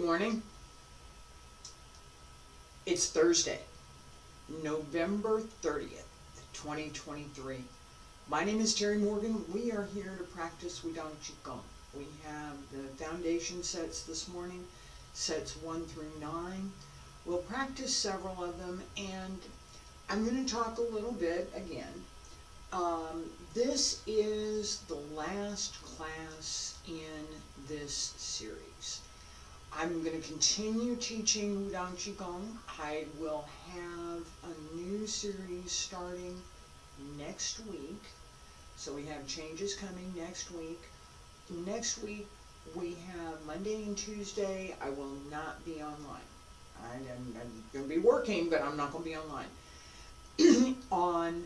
morning. It's Thursday, November 30th, 2023. My name is Terry Morgan. We are here to practice Wudang Qigong. We have the foundation sets this morning, sets 1 through 9. We'll practice several of them, and I'm going to talk a little bit again. This is the last class in this series. I'm going to continue teaching Wudang Qigong. I will have a new series starting next week. So we have changes coming next week. Next week we have Monday and Tuesday. I will not be online. I'm going to be working, but I'm not going to be online. On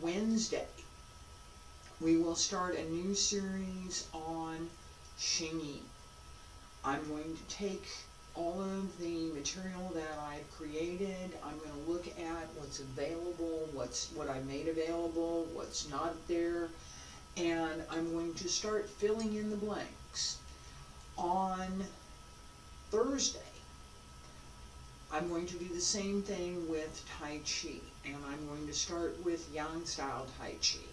Wednesday, we will start a new series on Xingyi. I'm going to take all of the material that I've created. I'm going to look at what's available, what I made available, what's not there, and I'm going to start filling in the blanks. On Thursday, I'm going to do the same thing with Tai Chi, and I'm going to start with Yang style Tai Chi.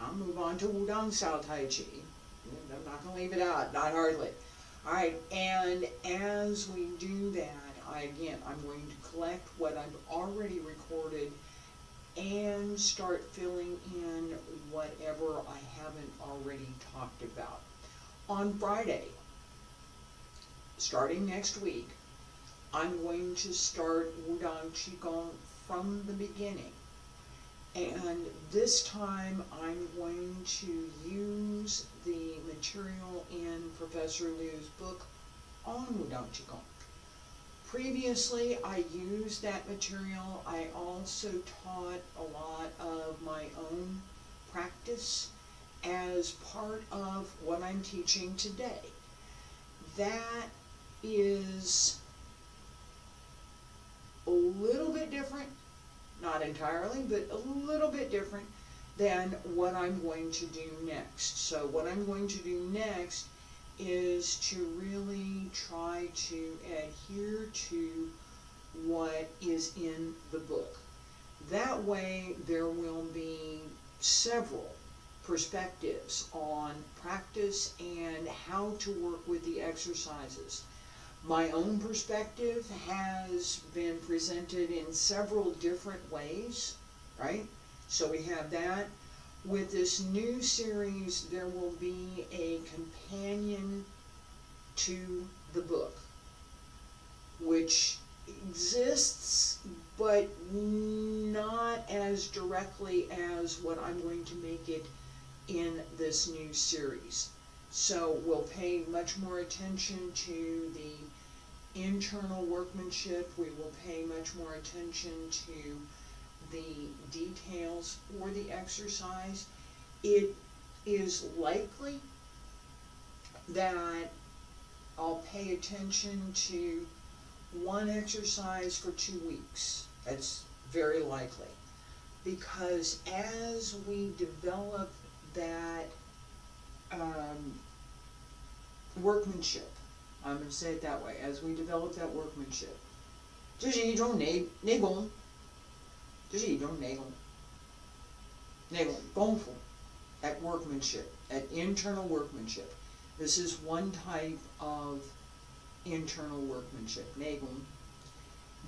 I'll move on to Wudang style Tai Chi. I'm not going to leave it out, not hardly. Alright, and as we do that, I'm going to collect what I've already recorded and start filling in whatever I haven't already talked about. On Friday, starting next week, I'm going to start Wudang Qigong from the beginning. And this time I'm going to use the material in Professor Liu's book on Wudang Qigong. Previously I used that material. I also taught a lot of my own practice as part of what I'm teaching today. That is a little bit different. Not entirely, but a little bit different than what I'm going to do next. So what I'm going to do next is to really try to adhere to what is in the book. That way there will be several perspectives on practice and how to work with the exercises. My own perspective has been presented in several different ways, right? So we have that. With this new series, there will be a companion to the book, which exists, but not as directly as what I'm going to make it in this new series. So we'll pay much more attention to the internal workmanship. We will pay much more attention to the details for the exercise. It is likely that I'll pay attention to one exercise for 2 weeks. That's very likely, because as we develop that workmanship, I'm going to say it that way, as we develop that workmanship, 这是一种内功，这是一种内功功夫, at workmanship, at internal workmanship. This is one type of internal workmanship, 内功,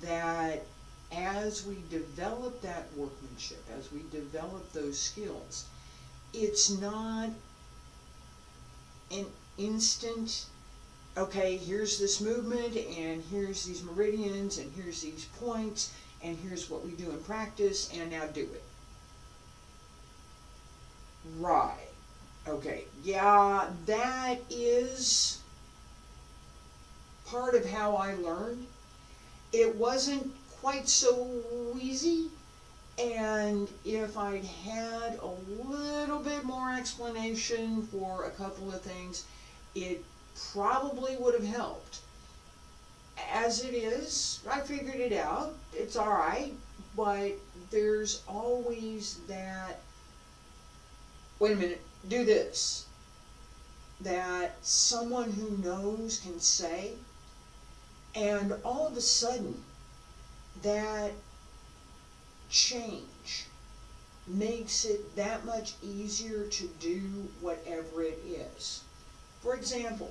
that as we develop that workmanship, as we develop those skills, it's not an instant, okay, here's this movement, and here's these meridians, and here's these points, and here's what we do in practice, and now do it. Right. Okay. Yeah, that is part of how I learned. It wasn't quite so easy, and if I'd had a little bit more explanation for a couple of things, it probably would have helped. As it is, I figured it out. It's alright, but there's always that, wait a minute, do this, that someone who knows can say, And all of a sudden, that change makes it that much easier to do whatever it is. For example,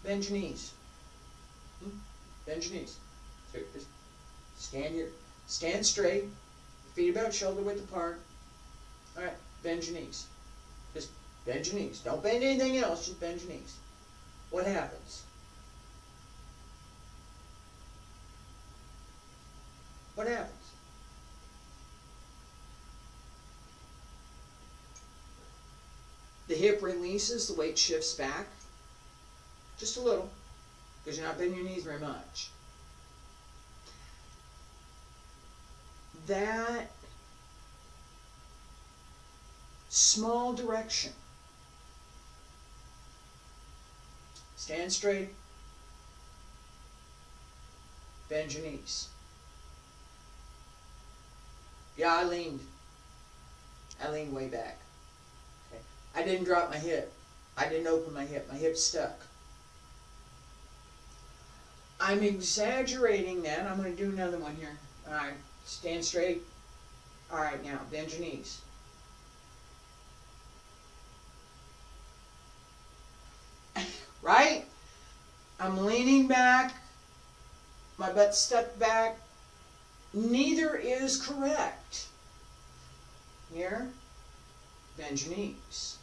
bend your knees. Bend your knees. So just stand here. Stand straight. Feet about shoulder width apart. Alright, bend your knees. Just bend your knees. Don't bend anything else, just bend your knees. What happens? What happens? The hip releases, the weight shifts back. Just a little, because you're not bending your knees very much. That small direction. Stand straight. Bend your knees. Yeah, I leaned way back. Okay. I didn't drop my hip. I didn't open my hip. My hip's stuck. I'm exaggerating that. I'm going to do another one here. All right, stand straight. All right, now bend your knees. Right? I'm leaning back. My butt's stuck back. Neither is correct. Here, bend your knees.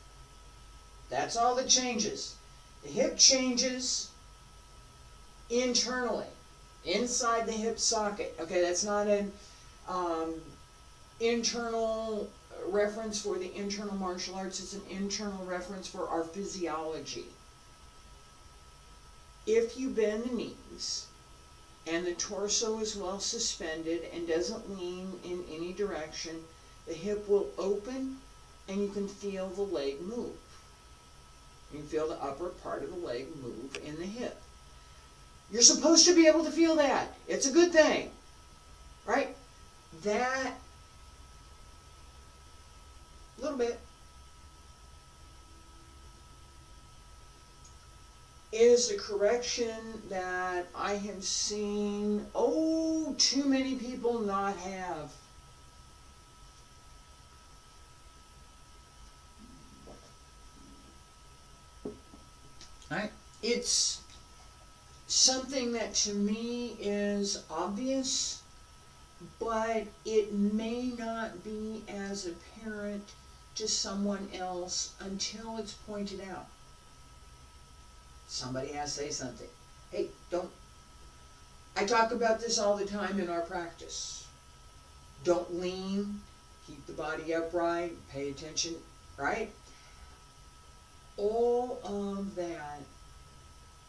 That's all that changes. The hip changes internally, inside the hip socket. Okay, that's not an internal reference for the internal martial arts. It's an internal reference for our physiology. If you bend the knees and the torso is well suspended and doesn't lean in any direction, the hip will open and you can feel the leg move. You can feel the upper part of the leg move in the hip. You're supposed to be able to feel that. It's a good thing, right? That little bit is the correction that I have seen, too many people not have. Right? It's something that to me is obvious, but it may not be as apparent to someone else until it's pointed out. Somebody has to say something. Hey, don't. I talk about this all the time in our practice. Don't lean. Keep the body upright. Pay attention, right? All of that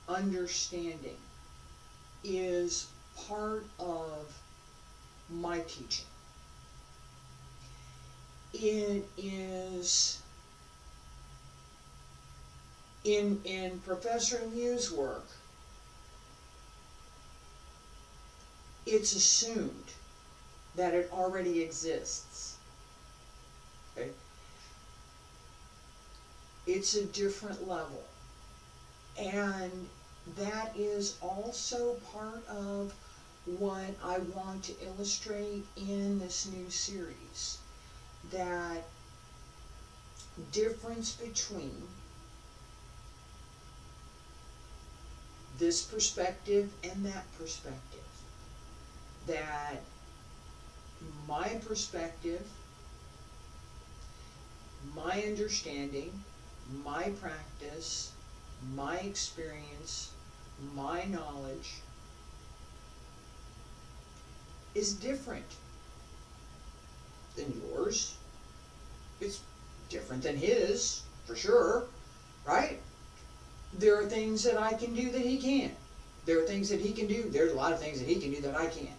understanding is part of my teaching. It is in Professor Liu's work, it's assumed that it already exists. Okay? It's a different level. And that is also part of what I want to illustrate in this new series. That difference between this perspective and that perspective. That my perspective, my understanding, my practice, my experience, my knowledge is different than yours. It's different than his, for sure, right? There are things that I can do that he can't. There are things that he can do. There's a lot of things that he can do that I can't,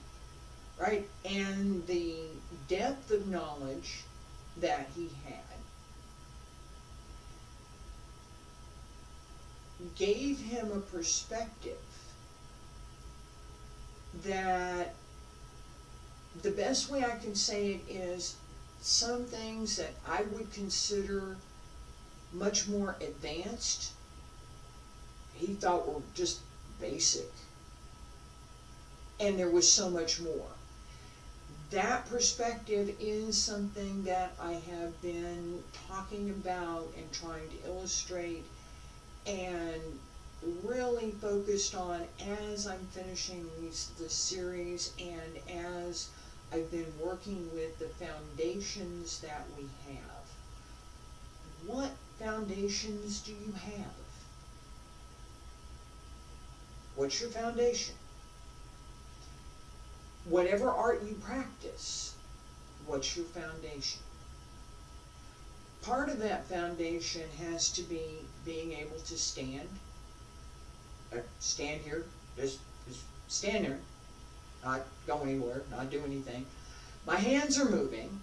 right? And the depth of knowledge that he had gave him a perspective that the best way I can say it is some things that I would consider much more advanced, he thought were just basic. And there was so much more. That perspective is something that I have been talking about and trying to illustrate and really focused on as I'm finishing this series and as I've been working with the foundations that we have. What foundations do you have? What's your foundation? Whatever art you practice, what's your foundation? Part of that foundation has to be being able to stand. Stand here, just stand there, not go anywhere, not do anything. My hands are moving.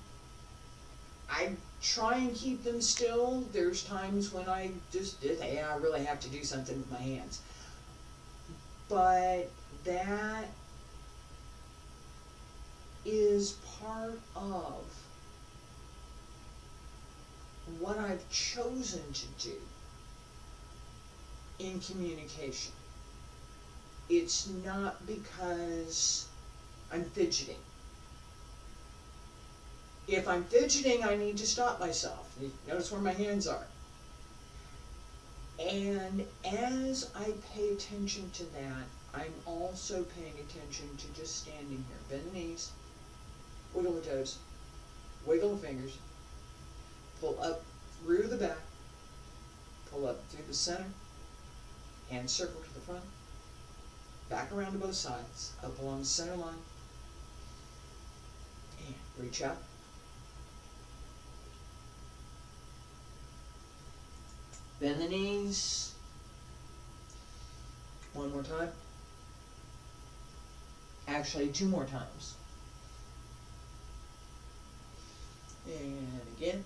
I try and keep them still. There's times when I I really have to do something with my hands. But that is part of what I've chosen to do in communication. It's not because I'm fidgeting. If I'm fidgeting, I need to stop myself. You notice where my hands are. And as I pay attention to that, I'm also paying attention to just standing here. Bend the knees, wiggle the toes, wiggle the fingers, pull up through the back, pull up through the center, hand circle to the front, back around to both sides, up along the center line, and reach out. Bend the knees. One more time. Actually, 2 more times. And again.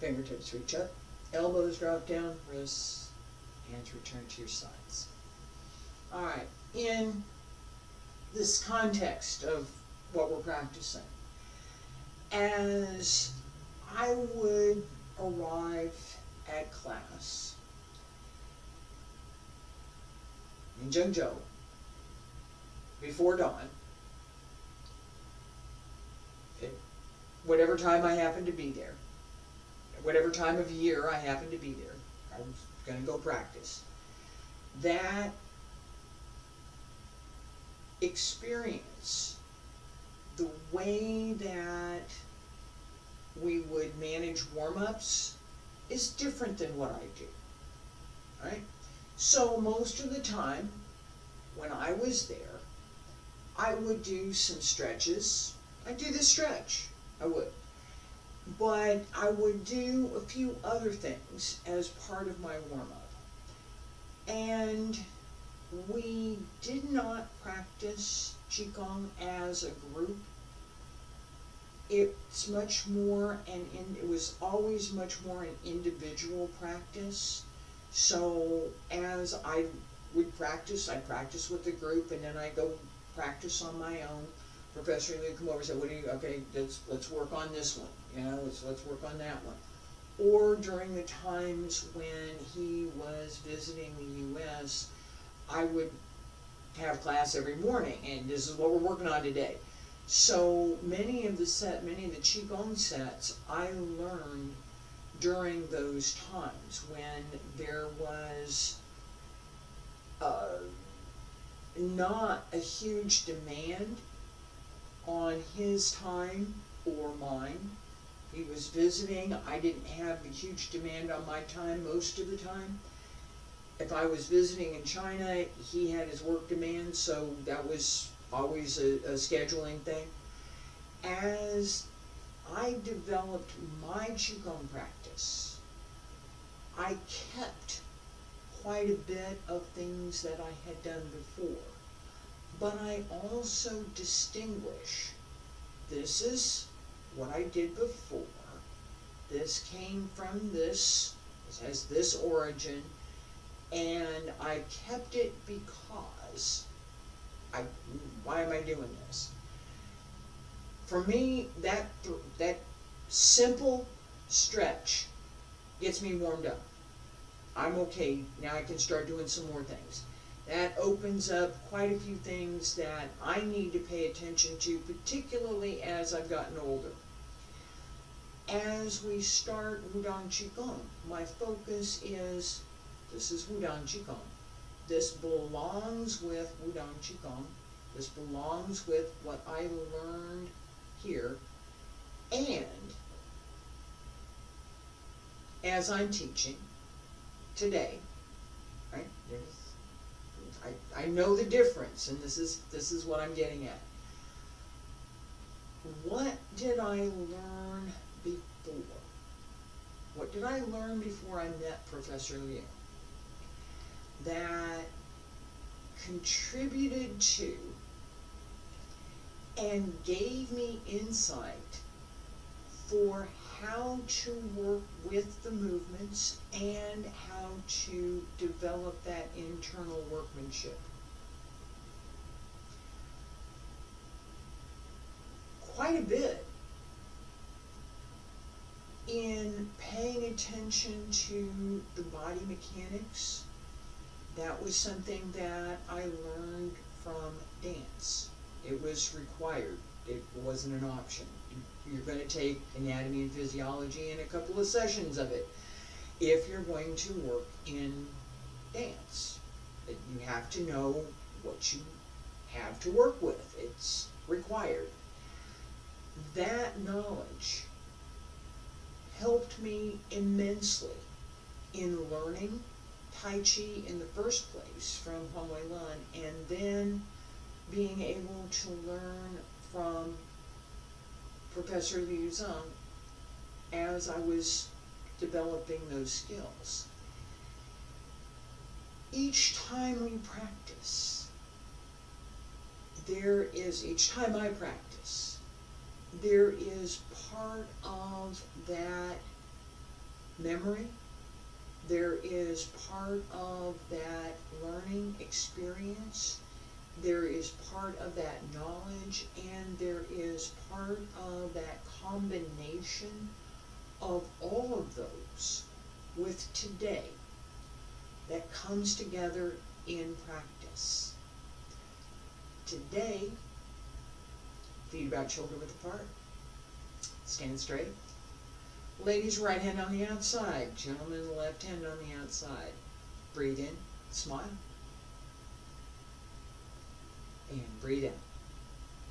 Fingertips reach up. Elbows drop down. Wrists, hands return to your sides. Alright, in this context of what we're practicing, as I would arrive at class in Zhengzhou before dawn, whatever time I happen to be there, whatever time of year I happen to be there, I was going to go practice. That experience, the way that we would manage warm-ups is different than what I do, right? So most of the time, when I was there, I would do some stretches. I'd do this stretch, I would. But I would do a few other things as part of my warm-up. And we did not practice Qigong as a group. It's much more, it was always much more an individual practice. So as I would practice, I'd practice with the group, and then I'd go practice on my own. Professor Lute would come over and say, okay, let's work on this one, let's work on that one. Or during the times when he was visiting the U.S., I would have class every morning, and this is what we're working on today. So many of the Qigong sets I learned during those times when there was not a huge demand on his time or mine. He was visiting. I didn't have a huge demand on my time most of the time. If I was visiting in China, he had his work demands, so that was always a scheduling thing. As I developed my Qigong practice, I kept quite a bit of things that I had done before, but I also distinguish, this is what I did before, this came from this has this origin, and I kept it because why am I doing this? For me, that simple stretch gets me warmed up. I'm okay, now I can start doing some more things. That opens up quite a few things that I need to pay attention to, particularly as I've gotten older. As we start Wudang Qigong, my focus is, this is Wudang Qigong. This belongs with Wudang Qigong. This belongs with what I learned here. And as I'm teaching today, right? I know the difference, and this is what I'm getting at. What did I learn before? What did I learn before I met Professor Liu that contributed to and gave me insight for how to work with the movements and how to develop that internal workmanship? Quite a bit in paying attention to the body mechanics. That was something that I learned from dance. It was required. It wasn't an option. You're going to take anatomy and physiology and a couple of sessions of it if you're going to work in dance. You have to know what you have to work with. It's required. That knowledge helped me immensely in learning Tai Chi in the first place from Huang Wei Lun, and then being able to learn from Professor Liu Zhang as I was developing those skills. Each time we practice, each time I practice, there is part of that memory, there is part of that learning experience, there is part of that knowledge, and there is part of that combination of all of those with today that comes together in practice. Today, feet about shoulder width apart, stand straight. Ladies, right hand on the outside, gentlemen, left hand on the outside. Breathe in, smile. And breathe out.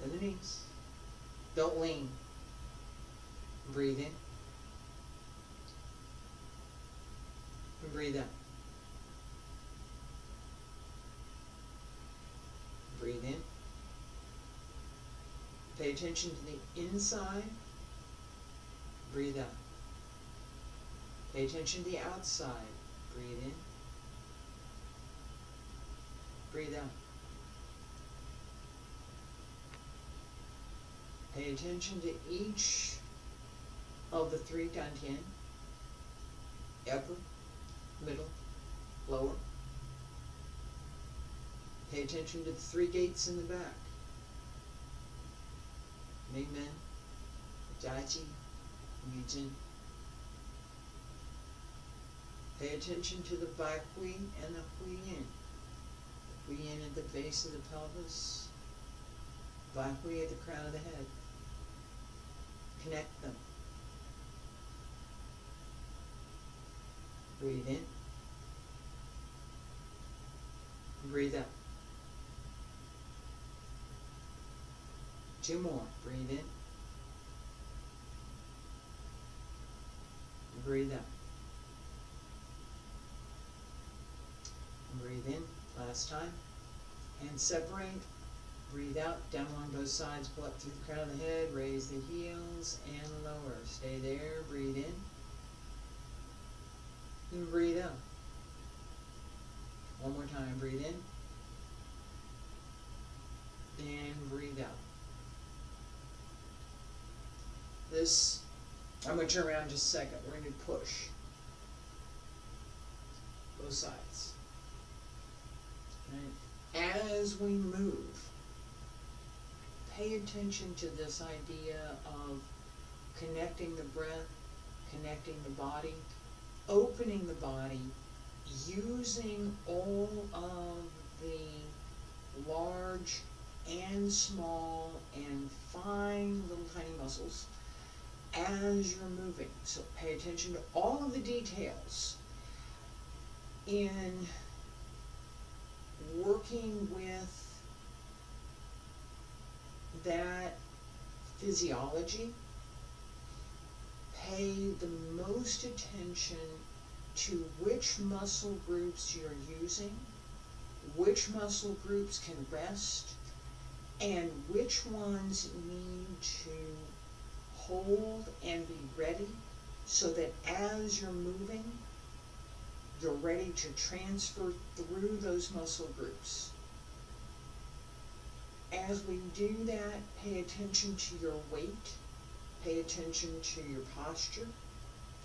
Bend the knees. Don't lean. Breathe in. And breathe out. Breathe in. Pay attention to the inside. Breathe out. Pay attention to the outside. Breathe in. Breathe out. Pay attention to each of the three dantian, upper, middle, lower. Pay attention to the three gates in the back. Mingmen, Jiaji, Yujin. Pay attention to the Bai Hui and the Hui Yin. The Hui Yin at the base of the pelvis, Bai Hui at the crown of the head. Connect them. Breathe in. Breathe out. Two more. Breathe in. Breathe out. Breathe in. Last time. Hands separate. Breathe out. Down along both sides. Pull up through the crown of the head. Raise the heels and lower. Stay there. Breathe in. And breathe out. One more time. Breathe in. And breathe out. This, I'm going to turn around just a second. We're going to push. Both sides. Right. As we move, pay attention to this idea of connecting the breath, connecting the body, opening the body, using all of the large and small and fine little tiny muscles as you're moving. So pay attention to all of the details in working with that physiology. Pay the most attention to which muscle groups you're using, which muscle groups can rest, and which ones need to hold and be ready so that as you're moving, you're ready to transfer through those muscle groups. As we do that, pay attention to your weight, pay attention to your posture,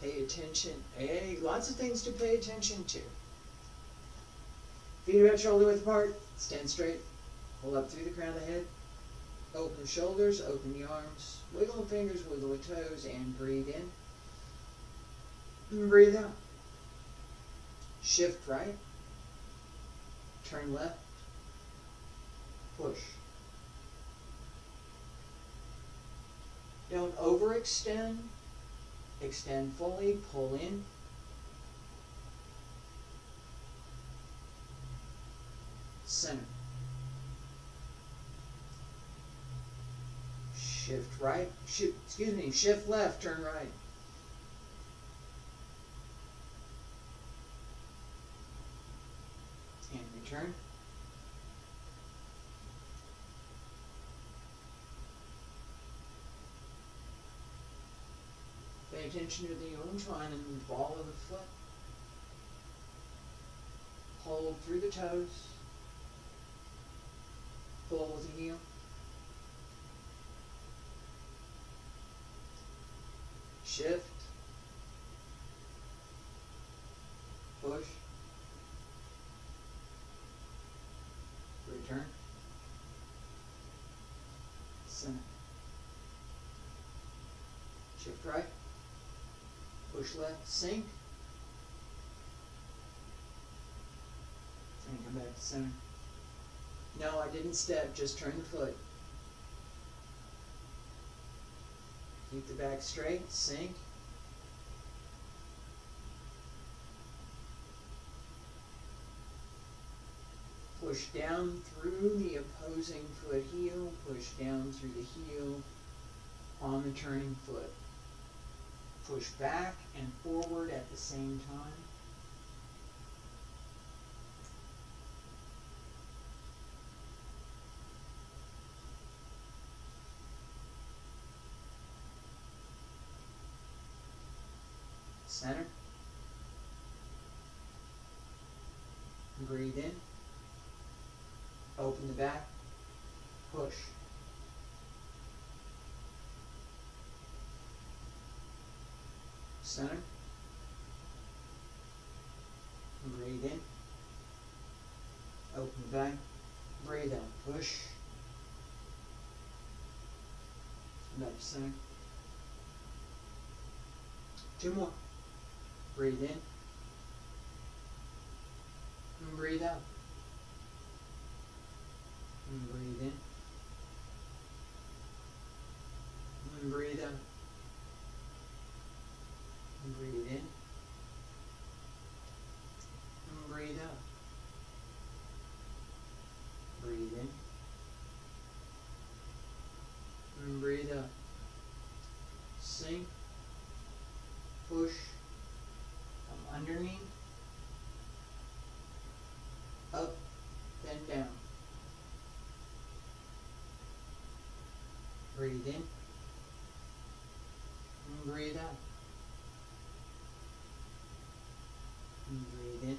pay attention, lots of things to pay attention to. Feet about shoulder width apart, stand straight, pull up through the crown of the head, open the shoulders, open the arms, wiggle the fingers, wiggle the toes, and breathe in. And breathe out. Shift right, turn left, push. Don't overextend, extend fully, pull in. Center. Shift right, shift left, turn right. And return. Pay attention to the Yunchuan and the ball of the foot. Hold through the toes. Pull with the heel. Shift. Push. Return. Center. Shift right. Push left. Sink. And come back to center. No, I didn't step, just turn the foot. Keep the back straight, sink. Push down through the opposing foot heel, push down through the heel on the turning foot. Push back and forward at the same time. Center. Breathe in. Open the back. Push. Center. Breathe in. Open the back. Breathe out. Push. Back to center. 2 more. Breathe in. And breathe out. And breathe in. And breathe out. And breathe in. And breathe out. Breathe in. And breathe out. Sink. Push. Come underneath. Up. Then down. Breathe in. And breathe out. And breathe in.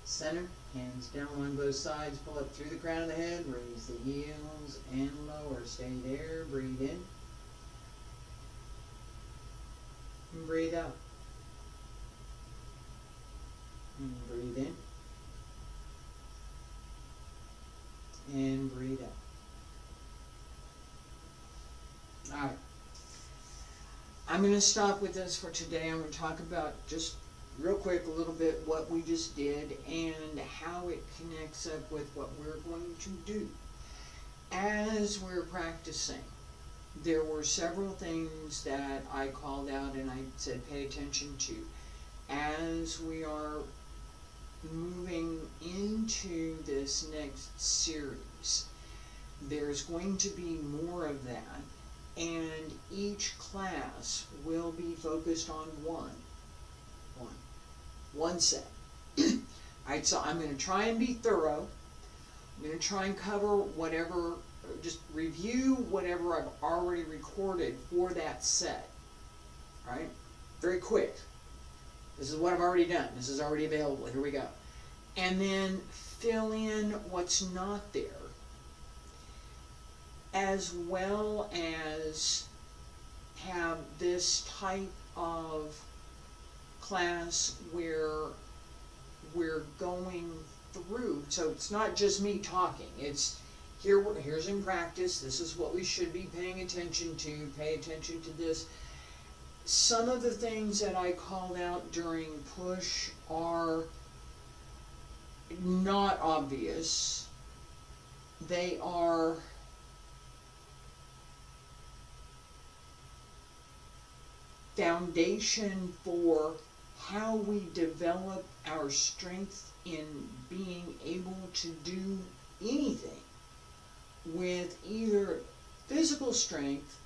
Center. Hands down on both sides. Pull up through the crown of the head. Raise the heels and lower. Stay there. Breathe in. And breathe out. And breathe in. And breathe out. I'm going to stop with this for today. I'm going to talk about just real quick a little bit what we just did and how it connects up with what we're going to do. As we're practicing, there were several things that I called out and I said pay attention to. As we are moving into this next series, there's going to be more of that, and each class will be focused on one set. Alright, so I'm going to try and be thorough. I'm going to try and cover whatever, just review whatever I've already recorded for that set. Alright? Very quick. This is what I've already done. This is already available. Here we go. And then fill in what's not there, as well as have this type of class where we're going through. So it's not just me talking. It's here's in practice. This is what we should be paying attention to. Pay attention to this. Some of the things that I called out during push are not obvious. They are foundation for how we develop our strength in being able to do anything with either physical strength,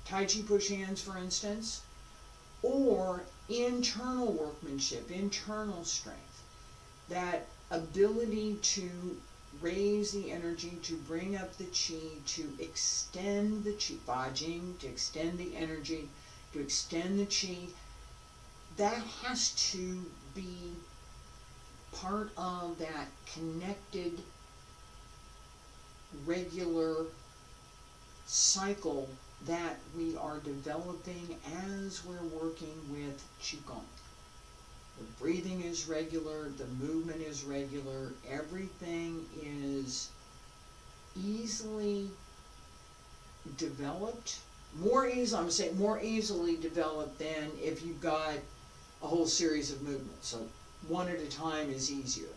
Tai Chi push hands for instance, or internal workmanship, internal strength. That ability to raise the energy, to bring up the chi, to extend the chi, Bajing, to extend the energy, to extend the chi, that has to be part of that connected, regular cycle that we are developing as we're working with Qigong. The breathing is regular, the movement is regular, everything is easily developed. I'm going to say more easily developed than if you've got a whole series of movements. So one at a time is easier.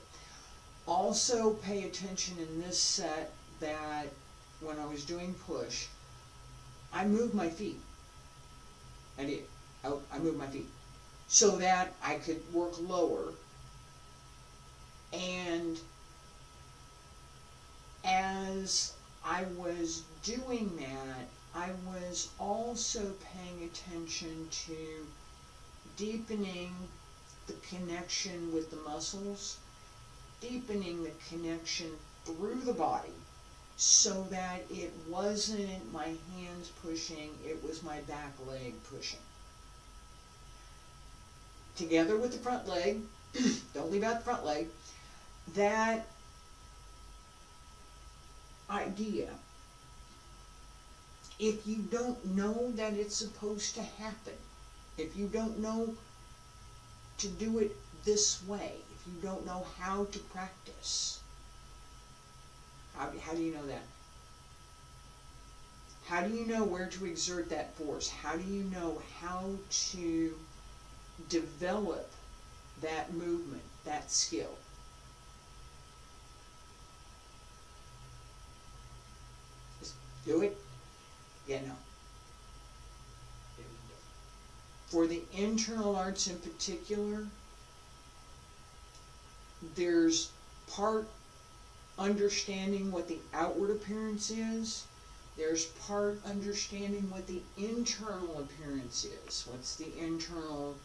Also pay attention in this set that when I was doing push, I moved my feet. I did. I moved my feet so that I could work lower. And as I was doing that, I was also paying attention to deepening the connection with the muscles, deepening the connection through the body, so that it wasn't my hands pushing, it was my back leg pushing. Together with the front leg, don't leave out the front leg, that idea, if you don't know that it's supposed to happen, if you don't know to do it this way, if you don't know how to practice, how do you know that? How do you know where to exert that force? How do you know how to develop that movement, that skill? Just do it. Yeah, no. For the internal arts in particular, there's part understanding what the outward appearance is. There's part understanding what the internal appearance is. What's the internal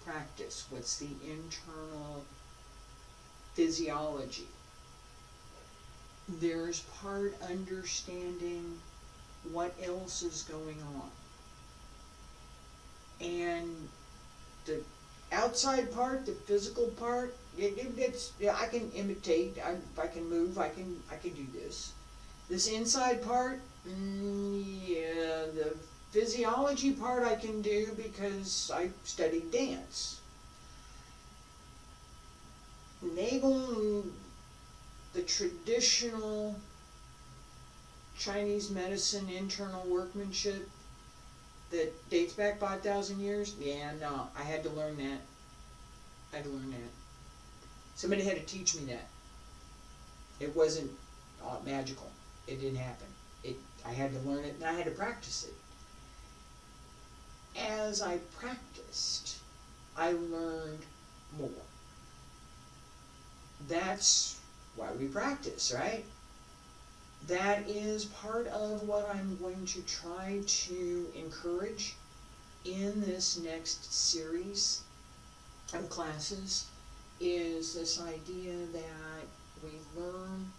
practice? What's the internal physiology? There's part understanding what else is going on. And the outside part, the physical part, it's, yeah, I can imitate. If I can move, I can do this. This inside part, yeah, the physiology part I can do because I studied dance. Naval, the traditional Chinese medicine internal workmanship, that dates back 5,000 years? Yeah, no, I had to learn that. I had to learn that. Somebody had to teach me that. It wasn't magical. It didn't happen. I had to learn it and I had to practice it. As I practiced, I learned more. That's why we practice, right? That is part of what I'm going to try to encourage in this next series of classes, is this idea that we learn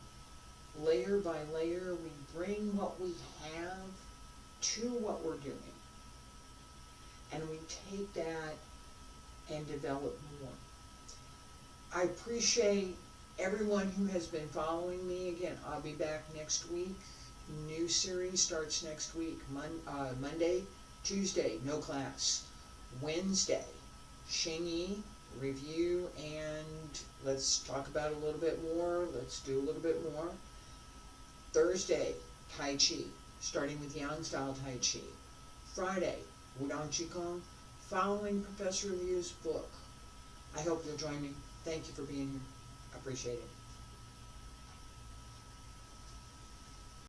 layer by layer, we bring what we have to what we're doing, and we take that and develop more. I appreciate everyone who has been following me. Again, I'll be back next week. New series starts next week. Monday, Tuesday, no class. Wednesday, Xingyi, review, and let's talk about it a little bit more. Let's do a little bit more. Thursday, Tai Chi, starting with Yang style Tai Chi. Friday, Wudang Qigong, following Professor Liu's book. I hope you'll join me. Thank you for being here. I appreciate it.